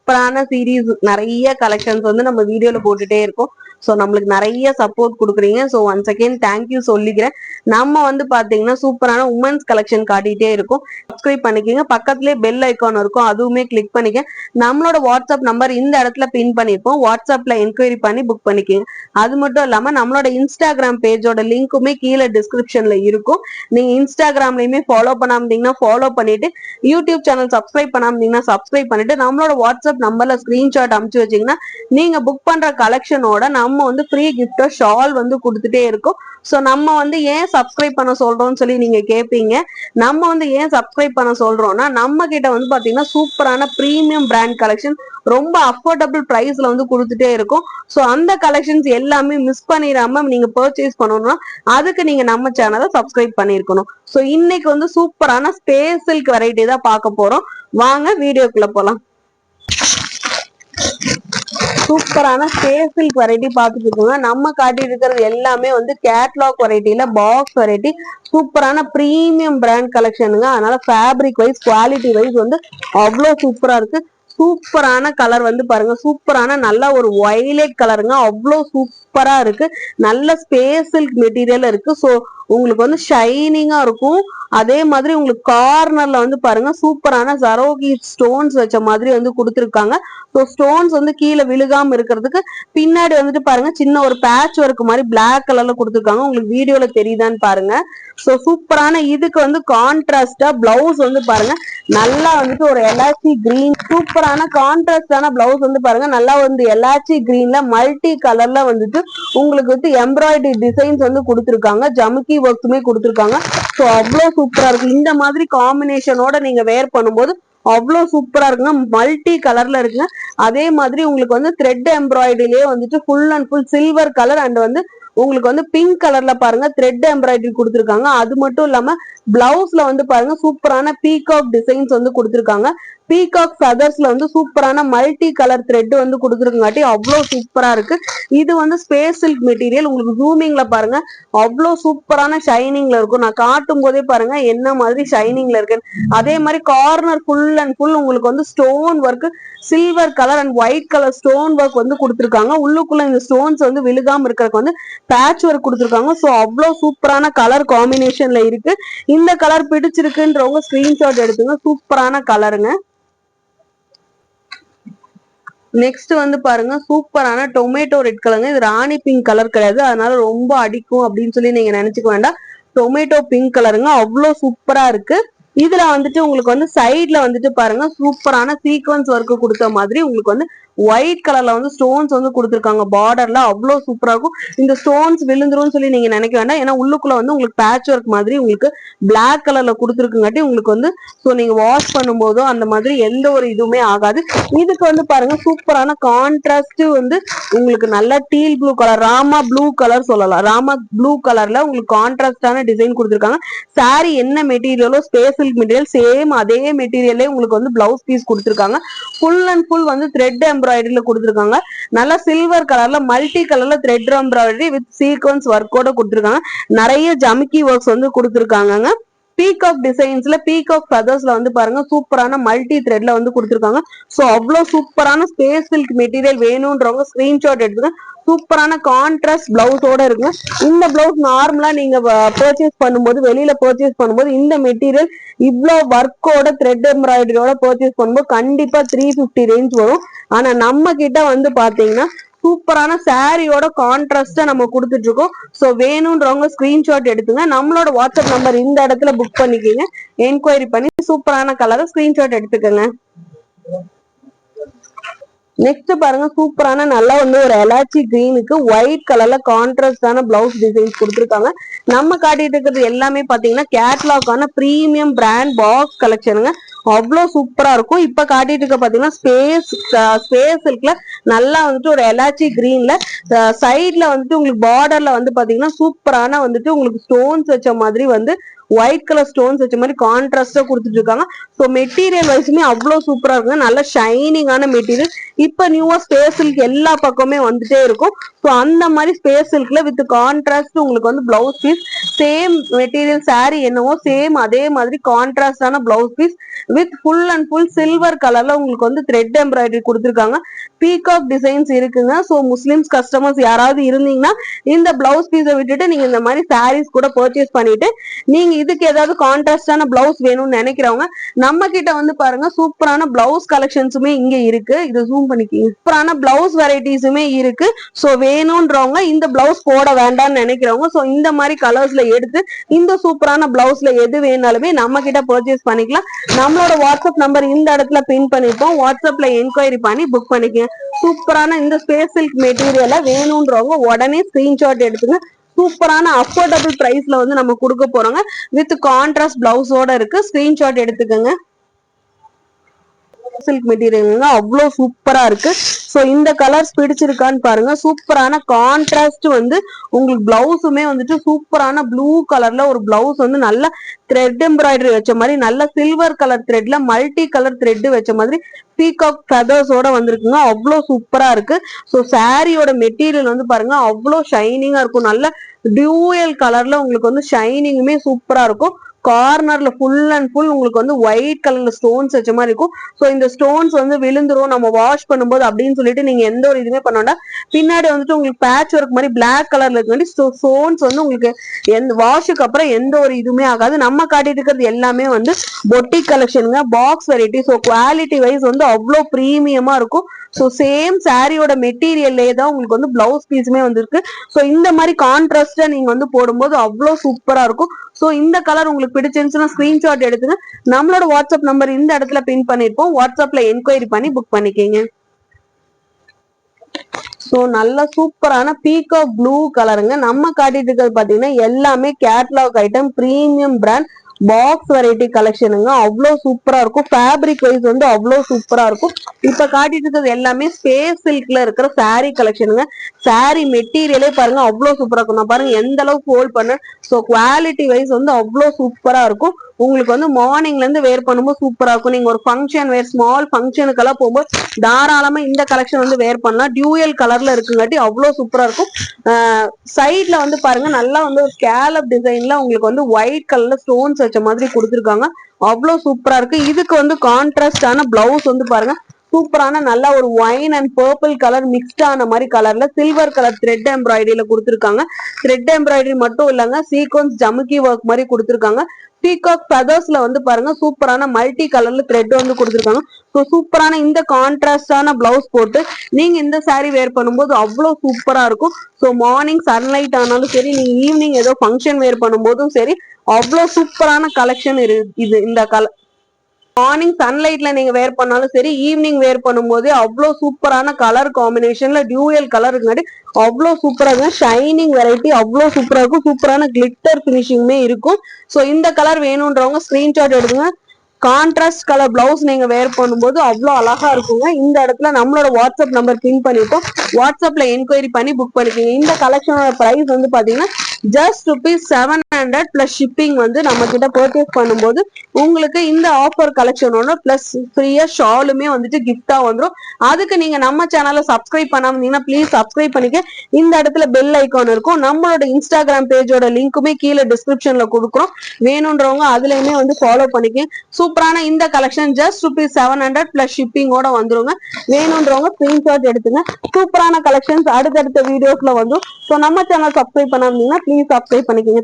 சூப்பரான சீரீஸ் நிறைய கலெக்ஷன்ஸ் வந்து நம்ம வீடியோல போட்டுட்டே இருக்கோம். ஸோ நம்மளுக்கு நிறைய சப்போர்ட் கொடுக்குறீங்க. ஸோ ஒன்ஸ் அகேன் தேங்க்யூ சொல்லிக்கிறேன். நம்ம வந்து பாத்தீங்கன்னா சூப்பரான உமன்ஸ் கலெக்ஷன் காட்டிட்டே இருக்கும். சப்ஸ்கிரைப் பண்ணிக்கோங்க. பக்கத்துலேயே பெல் ஐக்கான் இருக்கும், அதுவுமே கிளிக் பண்ணிக்க. நம்மளோட வாட்ஸ்அப் நம்பர் இந்த இடத்துல பின் பண்ணிருப்போம். வாட்ஸ்அப்ல என்கொயரி பண்ணி புக் பண்ணிக்கோங்க. அது மட்டும் இல்லாம நம்மளோட இன்ஸ்டாகிராம் பேஜோட லிங்க்குமே கீழே டிஸ்கிரிப்ஷன்ல இருக்கும். நீங்க இன்ஸ்டாகிராம்லயுமே ஃபாலோ பண்ணாமீங்கன்னா ஃபாலோ பண்ணிட்டு, யூடியூப் சேனல் சப்ஸ்கிரைப் பண்ணாமீங்கன்னா சப்ஸ்கிரைப் பண்ணிட்டு, நம்மளோட வாட்ஸ்அப் நம்பர்ல ஸ்கிரீன்ஷாட் அனுப்பிச்சு வச்சீங்கன்னா நீங்க புக் பண்ற கலெக்ஷனோட நம்ம வந்து ஃப்ரீ கிஃப்டோ ஷால் வந்து கொடுத்துட்டே இருக்கோம். ஸோ நம்ம வந்து ஏன் சப்ஸ்கிரைப் பண்ண சொல்றோம்னு சொல்லி நீங்க கேட்பீங்க. நம்ம வந்து ஏன் சப்ஸ்கிரைப் பண்ண சொல்றோம்னா, நம்ம கிட்ட வந்து பாத்தீங்கன்னா சூப்பரான பிரீமியம் பிராண்ட் கலெக்ஷன் ரொம்ப அஃபோர்டபுள் பிரைஸ்ல வந்து கொடுத்துட்டே இருக்கும். ஸோ அந்த கலெக்ஷன்ஸ் எல்லாமே மிஸ் பண்ணிடாம நீங்க பர்ச்சேஸ் பண்ணணும்னா அதுக்கு நீங்க நம்ம சேனலை சப்ஸ்கிரைப் பண்ணிருக்கணும். ஸோ இன்னைக்கு வந்து சூப்பரான ஸ்பேஸ் சில்க் வெரைட்டி தான் பார்க்க போறோம். வாங்க வீடியோக்குள்ள போலாம். சூப்பரான ஸ்பேஸ் சில்க் வெரைட்டி பார்த்துட்டு இருக்கோங்க. நம்ம காட்டிட்டு இருக்கிறது எல்லாமே வந்து கேட்லாக் வெரைட்டில பாக்ஸ் வெரைட்டி, சூப்பரான பிரீமியம் பிராண்ட் கலெக்ஷனுங்க. அதனால ஃபேப்ரிக் வைஸ் குவாலிட்டி வைஸ் வந்து அவ்வளோ சூப்பரா இருக்கு. சூப்பரான கலர் வந்து பாருங்க, சூப்பரான நல்ல ஒரு வயலட் கலருங்க, அவ்வளோ சூப்பரா இருக்கு. நல்ல ஸ்பேஸ் சில்க் மெட்டீரியல் இருக்கு. ஸோ உங்களுக்கு வந்து ஷைனிங்கா இருக்கும். அதே மாதிரி உங்களுக்கு கார்னர்ல வந்து பாருங்க சூப்பரான ஜரோகி ஸ்டோன்ஸ் வச்ச மாதிரி வந்து கொடுத்துருக்காங்க. ஸோ ஸ்டோன்ஸ் வந்து கீழே விழுகாம இருக்கிறதுக்கு பின்னாடி வந்துட்டு பாருங்க சின்ன ஒரு பேட்ச் ஒர்க் மாதிரி பிளாக் கலர்ல கொடுத்துருக்காங்க. உங்களுக்கு வீடியோல தெரியுதான்னு பாருங்க. ஸோ சூப்பரான இதுக்கு வந்து கான்ட்ராஸ்டா பிளவுஸ் வந்து பாருங்க நல்லா வந்துட்டு ஒரு எலாச்சி கிரீன், சூப்பரான கான்ட்ராஸ்டான பிளவுஸ் வந்து பாருங்க நல்லா வந்து எலாச்சி கிரீன்ல மல்டி கலர்ல வந்துட்டு உங்களுக்கு வந்து எம்ப்ராய்டரி டிசைன்ஸ் வந்து கொடுத்துருக்காங்க. ஜமுக்கி ஒர்க்குமே கொடுத்துருக்காங்க. ஸோ அவ்வளோ சூப்பரா இருக்கு. இந்த மாதிரி காம்பினேஷனோட நீங்க வேர் பண்ணும்போது அவ்வளோ சூப்பரா இருக்குங்க. மல்டி கலர்ல இருக்குங்க. அதே மாதிரி உங்களுக்கு வந்து த்ரெட் எம்ப்ராய்டரியிலே வந்துட்டு full and full silver colour and வந்து உங்களுக்கு வந்து பிங்க் கலர்ல பாருங்க த்ரெட் எம்ப்ராய்டரி கொடுத்துருக்காங்க. அது மட்டும் இல்லாம பிளவுஸ்ல வந்து பாருங்க சூப்பரான பீகாக் டிசைன்ஸ் வந்து கொடுத்துருக்காங்க. பீகாக் ஃபெதர்ஸ்ல வந்து சூப்பரான மல்டி கலர் த்ரெட் வந்து கொடுத்துருக்காட்டி அவ்வளோ சூப்பரா இருக்கு. இது வந்து ஸ்பேஸ் சில்க் மெட்டீரியல். உங்களுக்கு ஜூமிங்ல பாருங்க அவ்வளோ சூப்பரான ஷைனிங்ல இருக்கும். நான் காட்டும் போதே பாருங்க என்ன மாதிரி ஷைனிங்ல இருக்கு. அதே மாதிரி கார்னர் ஃபுல் அண்ட் ஃபுல் உங்களுக்கு வந்து stone work, silver colour and white colour stone work வந்து கொடுத்துருக்காங்க. உள்ளுக்குள்ள இந்த ஸ்டோன்ஸ் வந்து விழுகாம இருக்கிறதுக்கு வந்து பேட்ச் ஒர்க் கொடுத்துருக்காங்க. ஸோ அவ்வளோ சூப்பரான கலர் காம்பினேஷன்ல இருக்கு. இந்த கலர் பிடிச்சிருக்குன்றவங்க ஸ்கிரீன்ஷாட் எடுத்துங்க. சூப்பரான கலருங்க. நெக்ஸ்ட் வந்து பாருங்க சூப்பரான டொமேட்டோ ரெட் கலருங்க. இது ராணி பிங்க் கலர் கிடையாது, அதனால ரொம்ப அடிக்கும் அப்படின்னு சொல்லி நீங்க நினைச்சுக்க வேண்டாம். டொமேட்டோ பிங்க் கலருங்க, அவ்வளோ சூப்பரா இருக்கு. இதுல வந்துட்டு உங்களுக்கு வந்து சைட்ல வந்துட்டு பாருங்க சூப்பரான சீக்வன்ஸ் ஒர்க் கொடுத்த மாதிரி உங்களுக்கு வந்து ஒயிட் கலர்ல வந்து ஸ்டோன்ஸ் வந்து கொடுத்துருக்காங்க. பார்டர்ல அவ்வளோ சூப்பரா இருக்கும். இந்த ஸ்டோன்ஸ் விழுந்துரும் சொல்லி நீங்க நினைக்க வேண்டாம். ஏன்னா உள்ளுக்குள்ள வந்து உங்களுக்கு பேட்ச் ஒர்க் மாதிரி உங்களுக்கு பிளாக் கலர்ல கொடுத்துருக்குங்காட்டி உங்களுக்கு வந்து ஸோ நீங்க வாஷ் பண்ணும் போதோ அந்த மாதிரி எந்த ஒரு இதுவுமே ஆகாது. இதுக்கு வந்து பாருங்க சூப்பரான கான்ட்ராஸ்ட் வந்து உங்களுக்கு நல்ல deal blue colour, Rama blue colour சொல்லலாம். ராமா ப்ளூ கலர்ல உங்களுக்கு கான்ட்ராஸ்டான டிசைன் கொடுத்துருக்காங்க. சாரி என்ன மெட்டீரியலோ ஸ்பேஸ் சில்க் மெட்டீரியல் சேம் அதே மெட்டீரியலே உங்களுக்கு வந்து பிளவுஸ் பீஸ் கொடுத்துருக்காங்க. ஃபுல் அண்ட் ஃபுல் வந்து த்ரெட் எம்ப்ராய்டரியில கொடுத்துருக்காங்க. நல்லா சில்வர் கலர்ல மல்டி கலர்ல த்ரெட் எம்ப்ராய்டரி வித் சீக்வன்ஸ் ஒர்க்கோட கொடுத்துருக்காங்க. நிறைய ஜமுக்கி ஒர்க்ஸ் வந்து கொடுத்துருக்காங்க. பீகாக் டிசைன்ஸ்ல பீகாக் ஃபெதர்ஸ்ல வந்து பாருங்க சூப்பரான மல்டி த்ரெட்ல வந்து கொடுத்துருக்காங்க. ஸோ அவ்வளோ சூப்பரான ஸ்பேஸ் சில்க் மெட்டீரியல் வேணும்ன்றவங்க ஸ்கிரீன்ஷாட் எடுத்துங்க. சூப்பரான கான்ட்ராஸ்ட் பிளவுஸோட இருக்குங்க. இந்த பிளவுஸ் நார்மலா நீங்க பர்ச்சேஸ் பண்ணும்போது வெளியில பர்ச்சேஸ் பண்ணும்போது இந்த மெட்டீரியல் இவ்வளோ ஒர்க்கோட த்ரெட் எம்ப்ராய்டரியோட பர்ச்சேஸ் பண்ணும்போது கண்டிப்பா 350 ரேஞ்ச் வரும். ஆனா நம்ம கிட்ட வந்து பாத்தீங்கன்னா சூப்பரான சாரியோட கான்ட்ராஸ்டா நம்ம கொடுத்துட்டு இருக்கோம். ஸோ வேணும்ன்றவங்க ஸ்கிரீன்ஷாட் எடுத்துங்க. நம்மளோட வாட்ஸ்அப் நம்பர் இந்த இடத்துல புக் பண்ணிக்கோங்க. என்கொயரி பண்ணி சூப்பரான கலரை ஸ்கிரீன்ஷாட் எடுத்துக்கோங்க. நெக்ஸ்ட் பாருங்க சூப்பரான நல்லா வந்து ஒரு எலாச்சி கிரீனுக்கு ஒயிட் கலர்ல கான்ட்ராஸ்டான பிளவுஸ் டிசைன்ஸ் கொடுத்துருக்காங்க. நம்ம காட்டிட்டு இருக்கிறது எல்லாமே பாத்தீங்கன்னா கேட்லாக்கான பிரீமியம் பிராண்ட் பாக்ஸ் கலெக்ஷனுங்க. அவ்வளோ சூப்பரா இருக்கும். இப்ப காட்டிட்டு இருக்க பாத்தீங்கன்னா ஸ்பேஸ் சில்க்ல நல்லா வந்துட்டு ஒரு எலாச்சி கிரீன்ல சைட்ல வந்துட்டு உங்களுக்கு பார்டர்ல வந்து பாத்தீங்கன்னா சூப்பரான வந்துட்டு உங்களுக்கு ஸ்டோன்ஸ் வச்ச மாதிரி வந்து ஒயிட் கலர் ஸ்டோன்ஸ் வச்ச மாதிரி கான்ட்ராஸ்டா கொடுத்துட்டு இருக்காங்க. ஸோ மெட்டீரியல் வைஸுமே அவ்வளோ சூப்பரா இருக்குங்க. நல்ல ஷைனிங்கான மெட்டீரியல். இப்ப நியூவா ஸ்பேஸ் சில்க் எல்லா பக்கமே வந்துட்டே இருக்கும். ஸோ அந்த மாதிரி ஸ்பேஸ் சில்க்ல வித் கான்ட்ராஸ்ட் உங்களுக்கு வந்து blouse piece same material sari என்னவோ சேம் அதே மாதிரி கான்ட்ராஸ்டான blouse piece with full and full silver கலர்ல உங்களுக்கு வந்து த்ரெட் எம்ப்ராய்டரி கொடுத்துருக்காங்க. பீகாக் டிசைன்ஸ் இருக்குங்க. ஸோ முஸ்லிம்ஸ் கஸ்டமர்ஸ் யாராவது இருந்தீங்கன்னா இந்த பிளவுஸ் பீஸை விட்டுட்டு நீங்க இந்த மாதிரி சாரீஸ் கூட பர்ச்சேஸ் பண்ணிட்டு நீங்க இதுக்கு ஏதாவது கான்ட்ராஸ்டான பிளவுஸ் வேணும்னு நினைக்கிறவங்க நம்ம கிட்ட வந்து பாருங்க சூப்பரான பிளவுஸ் கலெக்ஷன்ஸுமே இங்க இருக்கு. இது ஜூம் பண்ணிக்கிங்க. சூப்பரான பிளவுஸ் வெரைட்டிஸுமே இருக்கு. ஸோ வேணும்ன்றவங்க இந்த பிளவுஸ் போட வேண்டாம்னு நினைக்கிறவங்க ஸோ இந்த மாதிரி கலர்ஸ்ல எடுத்து இந்த சூப்பரான பிளவுஸ்ல எது வேணாலுமே நம்ம கிட்ட பர்ச்சேஸ் பண்ணிக்கலாம். நம்மளோட வாட்ஸ்அப் நம்பர் இந்த இடத்துல பின் பண்ணிருப்போம். வாட்ஸ்அப்ல என்கொயரி பண்ணி புக் பண்ணிக்கங்க. சூப்பரான இந்த ஸ்பேஸ் சில்க் மெட்டீரியலை வேணும்ன்றவங்க உடனே ஸ்கிரீன்ஷாட் எடுத்துங்க. சூப்பரான அஃபோர்டபுள் பிரைஸ்ல வந்து நம்ம கொடுக்க போறோங்க. வித் கான்ட்ராஸ்ட் பிளவுஸோட இருக்கு. ஸ்கிரீன்ஷாட் எடுத்துக்கோங்க. சில்க் மெட்டீரியல் அவ்வளவு சூப்பரா இருக்கு. சோ இந்த கலர்ஸ் பிடிச்சிருக்கான்னு பாருங்க. சூப்பரான கான்ட்ராஸ்ட் வந்து உங்களுக்கு பிளவுஸுமே வந்துட்டு சூப்பரான ப்ளூ கலர்ல ஒரு பிளவுஸ் வந்து நல்ல த்ரெட் எம்ப்ராய்டரி வச்ச மாதிரி நல்ல சில்வர் கலர் த்ரெட்ல மல்டி கலர் த்ரெட் வச்ச மாதிரி பீகாக் ஃபெதர்ஸோட வந்திருக்குங்க. அவ்வளவு சூப்பரா இருக்கு. ஸோ சாரியோட மெட்டீரியல் வந்து பாருங்க அவ்வளோ ஷைனிங்கா இருக்கும். நல்ல டியூயல் கலர்ல உங்களுக்கு வந்து ஷைனிங்குமே சூப்பரா இருக்கும். கார்னர்ல ஃபுல் அண்ட் ஃபுல் உங்களுக்கு வந்து ஒயிட் கலர்ல ஸ்டோன்ஸ் வச்ச மாதிரி இருக்கும். ஸோ இந்த ஸ்டோன்ஸ் வந்து விழுந்துரும் நம்ம வாஷ் பண்ணும்போது அப்படின்னு சொல்லிட்டு நீங்க எந்த ஒரு இதுவுமே பண்ண வேண்டாம். பின்னாடி வந்துட்டு உங்களுக்கு பேட்ச் ஒர்க் மாதிரி பிளாக் கலர்ல இருக்காண்டி ஸ்டோன்ஸ் வந்து உங்களுக்கு எந்த வாஷுக்கு அப்புறம் எந்த ஒரு இதுவுமே ஆகாது. நம்ம காட்டிட்டு இருக்கிறது எல்லாமே வந்து பொட்டிக் கலெக்ஷனுங்க, box variety. So quality wise வந்து அவ்வளோ பிரீமியமா இருக்கும். ஸோ சேம் சாரியோட மெட்டீரியல்லே தான் உங்களுக்கு வந்து பிளவுஸ் பீஸுமே வந்துருக்கு. ஸோ இந்த மாதிரி கான்ட்ராஸ்டா நீங்க வந்து போடும்போது அவ்வளோ சூப்பரா இருக்கும். ஸோ இந்த கலர் உங்களுக்கு பிடிச்சிருந்துச்சுன்னா ஸ்கிரீன்ஷாட் எடுத்துங்க. நம்மளோட வாட்ஸ்அப் நம்பர் இந்த இடத்துல பின் பண்ணிருப்போம். வாட்ஸ்அப்ல என்கொயரி பண்ணி புக் பண்ணிக்கங்க. சோ நல்ல சூப்பரான பீகாக் ப்ளூ கலருங்க. நம்ம காட்டிட்டு இருக்கிறது பாத்தீங்கன்னா எல்லாமே catalogue item, premium brand box variety கலெக்ஷனுங்க. அவ்வளவு சூப்பரா இருக்கும். ஃபேப்ரிக் வைஸ் வந்து அவ்வளவு சூப்பரா இருக்கும். இப்ப காட்டிட்டு இருக்கிறது எல்லாமே ஸ்பேஸ் சில்க்ல இருக்கிற சாரி கலெக்ஷனுங்க. சாரி மெட்டீரியலே பாருங்க அவ்வளவு சூப்பரா இருக்கும். நான் பாருங்க எந்த அளவுக்கு ஹோல்ட் பண்ண. ஸோ குவாலிட்டி வைஸ் வந்து அவ்வளவு சூப்பரா இருக்கும். உங்களுக்கு வந்து மார்னிங்ல இருந்து வேர் பண்ணும்போது சூப்பரா இருக்கும். நீங்க ஒரு ஃபங்க்ஷன் வேர் ஸ்மால் ஃபங்க்ஷனுக்கெல்லாம் போகும்போது தாராளமா இந்த கலெக்ஷன் வந்து வேர் பண்ணலாம். டியூயல் கலர்ல இருக்குங்காட்டி அவ்வளவு சூப்பரா இருக்கும். சைட்ல வந்து பாருங்க நல்லா வந்து ஒரு ஸ்கேலப் டிசைன்ல உங்களுக்கு வந்து ஒயிட் கலர்ல ஸ்டோன்ஸ் வச்ச மாதிரி கொடுத்துருக்காங்க. அவ்வளவு சூப்பரா இருக்கு. இதுக்கு வந்து கான்ட்ராஸ்டான பிளவுஸ் வந்து பாருங்க சூப்பரான நல்ல ஒரு wine and purple colour mixed ஆன மாதிரி கலர்ல சில்வர் கலர் த்ரெட் எம்ப்ராய்டரியில கொடுத்துருக்காங்க. த்ரெட் எம்ப்ராய்டரி மட்டும் இல்லங்க, சீக்வன்ஸ் ஜமுக்கி ஒர்க் மாதிரி கொடுத்துருக்காங்க. பீகாக் ஃபெதர்ஸ்ல வந்து பாருங்க சூப்பரான மல்டி கலர்ல த்ரெட் வந்து கொடுத்துருக்காங்க. ஸோ சூப்பரான இந்த கான்ட்ராஸ்டான பிளவுஸ் போட்டு நீங்க இந்த சாரி வேர் பண்ணும்போது அவ்வளவு சூப்பரா இருக்கும். ஸோ மார்னிங் சன்லைட் ஆனாலும் சரி, நீங்க ஈவினிங் ஏதோ ஃபங்க்ஷன் வேர் பண்ணும்போதும் சரி அவ்வளவு சூப்பரான கலெக்ஷன் இது. இந்த மார்னிங் சன்லைட்ல நீங்க வேர் பண்ணாலும் சரி, ஈவினிங் வேர் பண்ணும்போது அவ்வளவு சூப்பரான கலர் காம்பினேஷன்ல டியூயல் கலர் இருக்காடி அவ்வளவு சூப்பரா இருக்கும். ஷைனிங் வெரைட்டி அவ்வளவு சூப்பரா இருக்கும். சூப்பரான கிளிட்டர் பினிஷிங்குமே இருக்கும். ஸோ இந்த கலர் வேணும்ன்றவங்க ஸ்கிரீன்ஷாட் எடுத்துங்க. கான்ட்ராஸ்ட் கலர் பிளவுஸ் நீங்க வேர் பண்ணும்போது அவ்வளவு அழகா இருக்குங்க. இந்த இடத்துல நம்மளோட வாட்ஸ்அப் நம்பர் பின் பண்ணிருக்கோம். வாட்ஸ்அப்ல என்கொயரி பண்ணி புக் பண்ணிக்கோங்க. இந்த கலெக்ஷனோட பிரைஸ் வந்து பாத்தீங்கன்னா ஜஸ்ட் ₹700 பிளஸ் ஷிப்பிங் வந்து நம்ம கிட்ட பர்ச்சேஸ் பண்ணும்போது உங்களுக்கு இந்த ஆஃபர் கலெக்ஷனோட பிளஸ் ஃப்ரீயா ஷாலுமே வந்துட்டு கிஃப்டா வந்துடும். அதுக்கு நீங்க நம்ம சேனலை சப்ஸ்கிரைப் பண்ணாம இருந்தீங்கன்னா ப்ளீஸ் சப்ஸ்கிரைப் பண்ணிக்க. இந்த இடத்துல பெல் ஐக்கான் இருக்கும். நம்மளோட இன்ஸ்டாகிராம் பேஜோட லிங்க்குமே கீழே டிஸ்கிரிப்ஷன்ல கொடுக்குறோம். வேணும்ன்றவங்க அதுலயுமே வந்து ஃபாலோ பண்ணிக்க. சூப்பரான இந்த கலெக்ஷன் ஜஸ்ட் ₹700 பிளஸ் ஷிப்பிங்கோட வந்துருங்க. வேணும்ன்றவங்க ஸ்கிரீன்ஷாட் எடுத்துங்க. சூப்பரான கலெக்ஷன்ஸ் அடுத்தடுத்த வீடியோஸ்ல வந்துடும். ஸோ நம்ம சேனல் சப்ஸ்கிரைப் பண்ணாம இருந்தீங்கன்னா ப்ளீஸ் சப்ஸ்கிரைப் பண்ணிக்கோங்க.